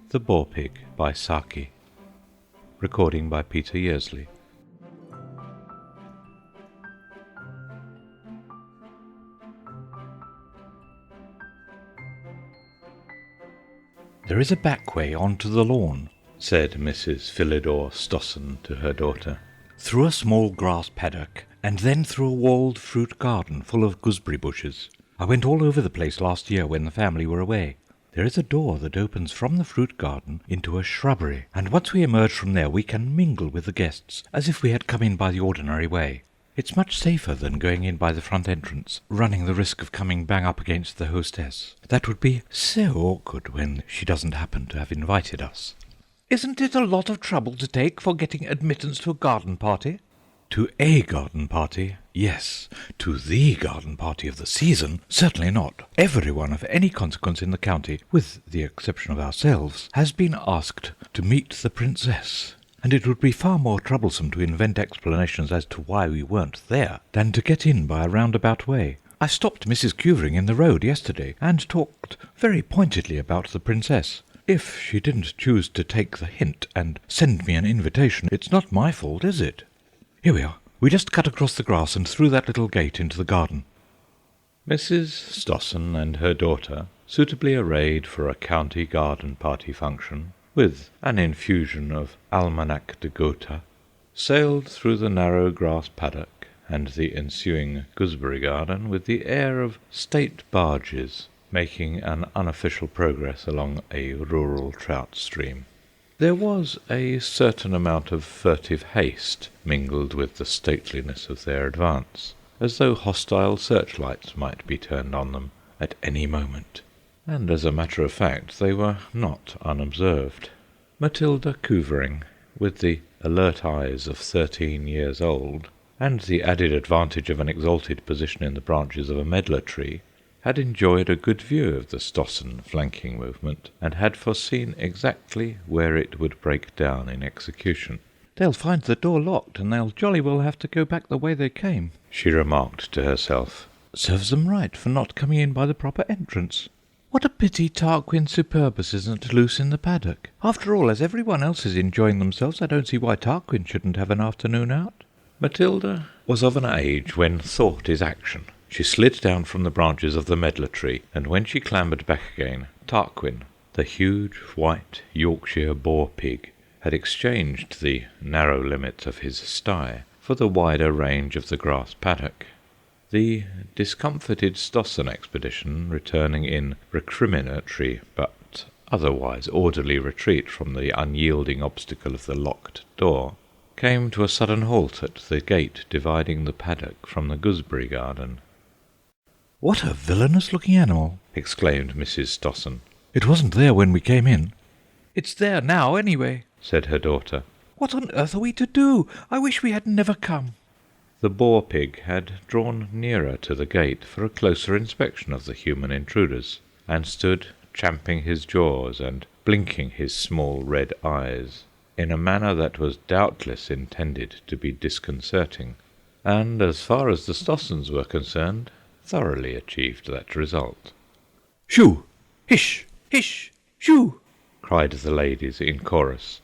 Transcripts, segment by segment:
The Boar-Pig by Saki. Recording by Peter Yearsley. "There is a back way on to the lawn," said Mrs. Philidor Stossen to her daughter, "through a small grass paddock, and then through a walled fruit garden full of gooseberry bushes. I went all over the place last year when the family were away. There is a door that opens from the fruit garden into a shrubbery, and once we emerge from there we can mingle with the guests as if we had come in by the ordinary way. It's much safer than going in by the front entrance, running the risk of coming bang up against the hostess. That would be so awkward when she doesn't happen to have invited us." "Isn't it a lot of trouble to take for getting admittance to a garden party?" "To a garden party, yes. To the garden party of the season, certainly not. Everyone of any consequence in the county, with the exception of ourselves, has been asked to meet the princess, and it would be far more troublesome to invent explanations as to why we weren't there than to get in by a roundabout way. I stopped Mrs. Cuvering in the road yesterday, and talked very pointedly about the princess. If she didn't choose to take the hint and send me an invitation, it's not my fault, is it? Here we are. We just cut across the grass and through that little gate into the garden." Mrs. Stossen and her daughter, suitably arrayed for a county garden party function, with an infusion of Almanac de Gotha, sailed through the narrow grass paddock and the ensuing gooseberry garden with the air of state barges making an unofficial progress along a rural trout stream. There was a certain amount of furtive haste mingled with the stateliness of their advance, as though hostile searchlights might be turned on them at any moment, and as a matter of fact they were not unobserved. Matilda Cuvering, with the alert eyes of 13 years old, and the added advantage of an exalted position in the branches of a medlar tree, had enjoyed a good view of the Stossen flanking movement, and had foreseen exactly where it would break down in execution. "They'll find the door locked, and they'll jolly well have to go back the way they came," she remarked to herself. "Serves them right for not coming in by the proper entrance. What a pity Tarquin Superbus isn't loose in the paddock. After all, as everyone else is enjoying themselves, I don't see why Tarquin shouldn't have an afternoon out." Matilda was of an age when thought is action. She slid down from the branches of the medlar tree, and when she clambered back again, Tarquin, the huge white Yorkshire boar-pig, had exchanged the narrow limits of his sty for the wider range of the grass paddock. The discomfited Stossen expedition, returning in recriminatory but otherwise orderly retreat from the unyielding obstacle of the locked door, came to a sudden halt at the gate dividing the paddock from the gooseberry garden. "What a villainous-looking animal!" exclaimed Mrs. Stossen. "It wasn't there when we came in." "It's there now, anyway," said her daughter. "What on earth are we to do? I wish we had never come." The boar-pig had drawn nearer to the gate for a closer inspection of the human intruders, and stood champing his jaws and blinking his small red eyes in a manner that was doubtless intended to be disconcerting, and, as far as the Stossens were concerned, thoroughly achieved that result. "Shoo! Hish! Hish! Shoo!" cried the ladies in chorus.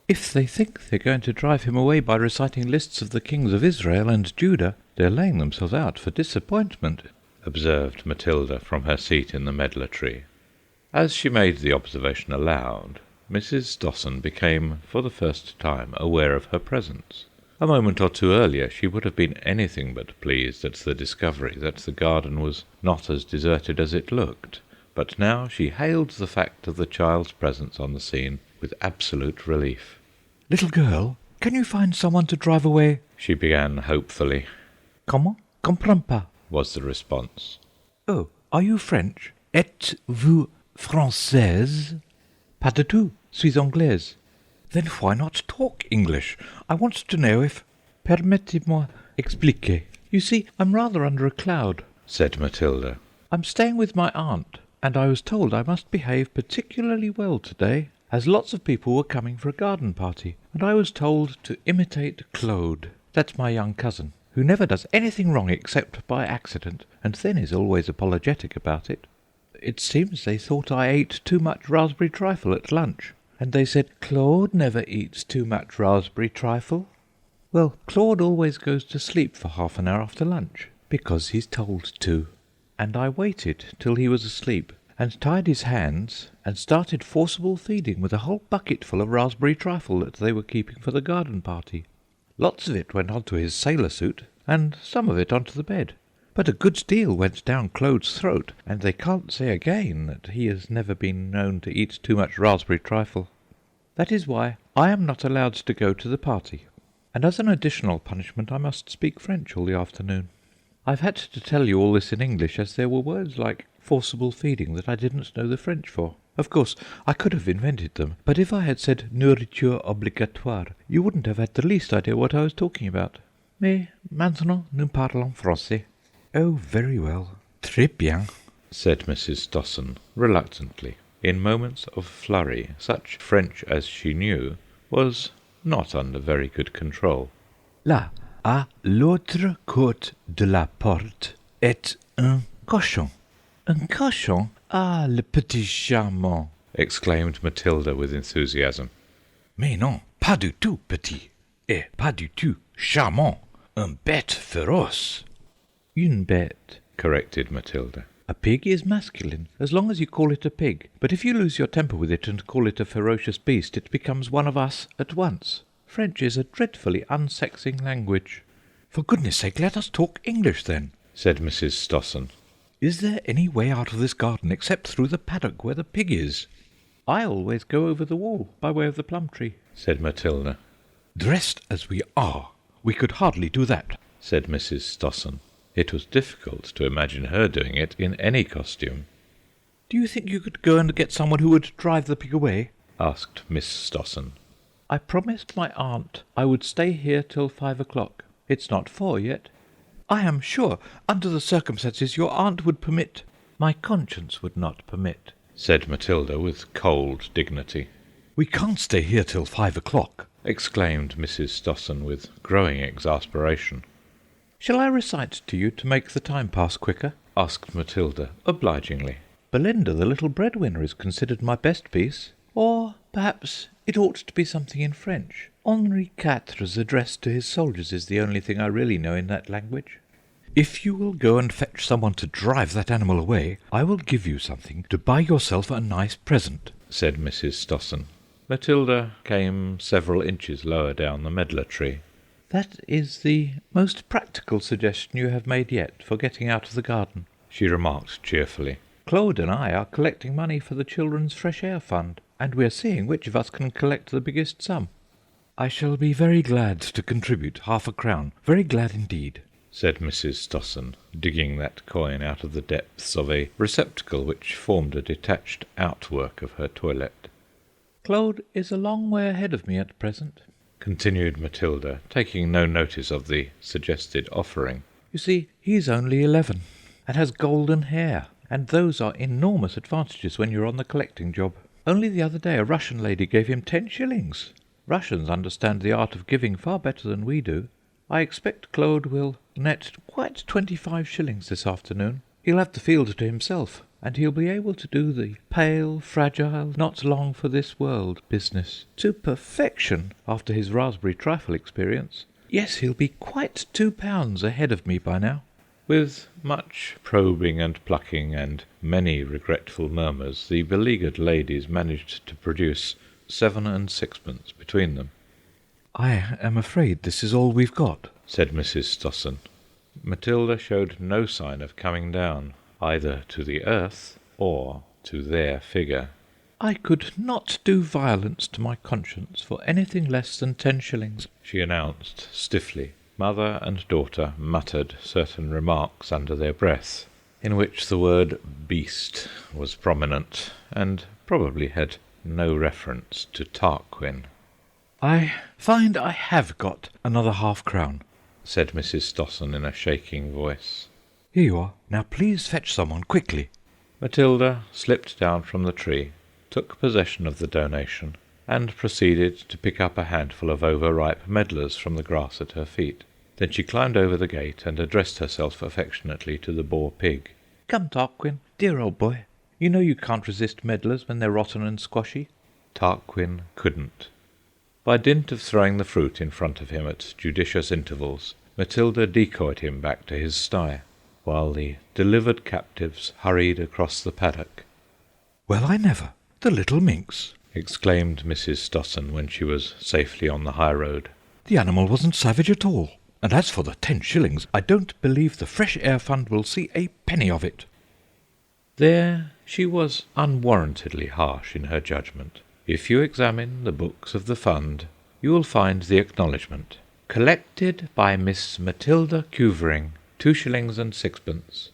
"If they think they're going to drive him away by reciting lists of the kings of Israel and Judah, they're laying themselves out for disappointment," observed Matilda from her seat in the medlar tree. As she made the observation aloud, Mrs. Stossen became for the first time aware of her presence. A moment or two earlier she would have been anything but pleased at the discovery that the garden was not as deserted as it looked, but now she hailed the fact of the child's presence on the scene with absolute relief. "Little girl, can you find someone to drive away?" she began hopefully. "Comment? Comprends pas," was the response. "Oh, are you French? Êtes-vous française?" "Pas du tout, suis anglaise." "Then why not talk English? I want to know if—" "Permettez-moi expliquer. You see, I'm rather under a cloud," said Matilda. "I'm staying with my aunt, and I was told I must behave particularly well to-day, as lots of people were coming for a garden party, and I was told to imitate Claude. That's my young cousin, who never does anything wrong except by accident, and then is always apologetic about it." it seems they thought I ate too much raspberry trifle at lunch, and they said Claude never eats too much raspberry trifle. Well, Claude always goes to sleep for half an hour after lunch, because he's told to. And I waited till he was asleep, and tied his hands, and started forcible feeding with a whole bucketful of raspberry trifle that they were keeping for the garden party. Lots of it went on to his sailor suit, and some of it onto the bed. But a good deal went down Claude's throat, and they can't say again that he has never been known to eat too much raspberry trifle. That is why I am not allowed to go to the party. And as an additional punishment I must speak French all the afternoon. I've had to tell you all this in English, as there were words like forcible feeding that I didn't know the French for. Of course, I could have invented them, but if I had said nourriture obligatoire, you wouldn't have had the least idea what I was talking about. Mais maintenant nous parlons français. Oh, very well. Très bien, said Mrs. Stossen reluctantly. In moments of flurry, such French as she knew was not under very good control. Là, à l'autre côté de la porte, est un cochon. Un cochon? Ah, le petit charmant, exclaimed Matilda with enthusiasm. Mais non, pas du tout petit, et pas du tout charmant. Un bête féroce. Une bête, corrected Matilda. A pig is masculine, as long as you call it a pig. But if you lose your temper with it and call it a ferocious beast, it becomes one of us at once. French is a dreadfully unsexing language. For goodness sake, let us talk English, then, said Mrs. Stossen. Is there any way out of this garden except through the paddock where the pig is? I always go over the wall, by way of the plum tree, said Matilda. Dressed as we are, we could hardly do that, said Mrs. Stossen. It was difficult to imagine her doing it in any costume. Do you think you could go and get someone who would drive the pig away? Asked Miss Stossen. I promised my aunt I would stay here till 5 o'clock. It's not 4 yet. I am sure, under the circumstances, your aunt would permit— My conscience would not permit, said Matilda with cold dignity. We can't stay here till 5 o'clock, exclaimed Mrs. Stossen with growing exasperation. Shall I recite to you to make the time pass quicker? Asked Matilda obligingly. Belinda, the little breadwinner, is considered my best piece. Or perhaps it ought to be something in French. Henri IV's address to his soldiers is the only thing I really know in that language. If you will go and fetch someone to drive that animal away, I will give you something to buy yourself a nice present, said Mrs. Stossen. Matilda came several inches lower down the medlar tree. That is the most practical suggestion you have made yet for getting out of the garden, she remarked cheerfully. Claude and I are collecting money for the Children's Fresh Air Fund, and we are seeing which of us can collect the biggest sum. I shall be very glad to contribute half a crown, very glad indeed, said Mrs. Stossen, digging that coin out of the depths of a receptacle which formed a detached outwork of her toilette. Claude is a long way ahead of me at present, continued Matilda, taking no notice of the suggested offering. You see, he's only 11, and has golden hair, and those are enormous advantages when you're on the collecting job. Only the other day a Russian lady gave him 10 shillings. Russians understand the art of giving far better than we do. I expect Claude will net quite 25 shillings this afternoon. He'll have the field to himself, and he'll be able to do the pale, fragile, not long for this world business to perfection after his raspberry trifle experience. Yes, he'll be quite 2 pounds ahead of me by now. With much probing and plucking and many regretful murmurs, the beleaguered ladies managed to produce 7 and 6pence between them. I am afraid this is all we've got, said Mrs. Stossen. Matilda showed no sign of coming down, either to the earth or to their figure. I could not do violence to my conscience for anything less than 10 shillings, she announced stiffly. Mother and daughter muttered certain remarks under their breath, in which the word beast was prominent, and probably had no reference to Tarquin. I find I have got another half-crown, said Mrs. Stossen in a shaking voice. Here you are. Now please fetch someone quickly. Matilda slipped down from the tree, took possession of the donation, and proceeded to pick up a handful of overripe medlars from the grass at her feet. Then she climbed over the gate and addressed herself affectionately to the Boar-Pig. Come, Tarquin, dear old boy, You know you can't resist medlars when they're rotten and squashy." Tarquin couldn't. By dint of throwing the fruit in front of him at judicious intervals, Matilda decoyed him back to his sty, while the delivered captives hurried across the paddock. "Well, I never! The little minx!" exclaimed Mrs. Stossen when she was safely on the high road. "The animal wasn't savage at all. And as for the 10 shillings, I don't believe the Fresh Air Fund will see a penny of it." There she was unwarrantedly harsh in her judgment. If you examine the books of the fund, you will find the acknowledgment: "Collected by Miss Matilda Cuvering, 2 shillings and 6pence.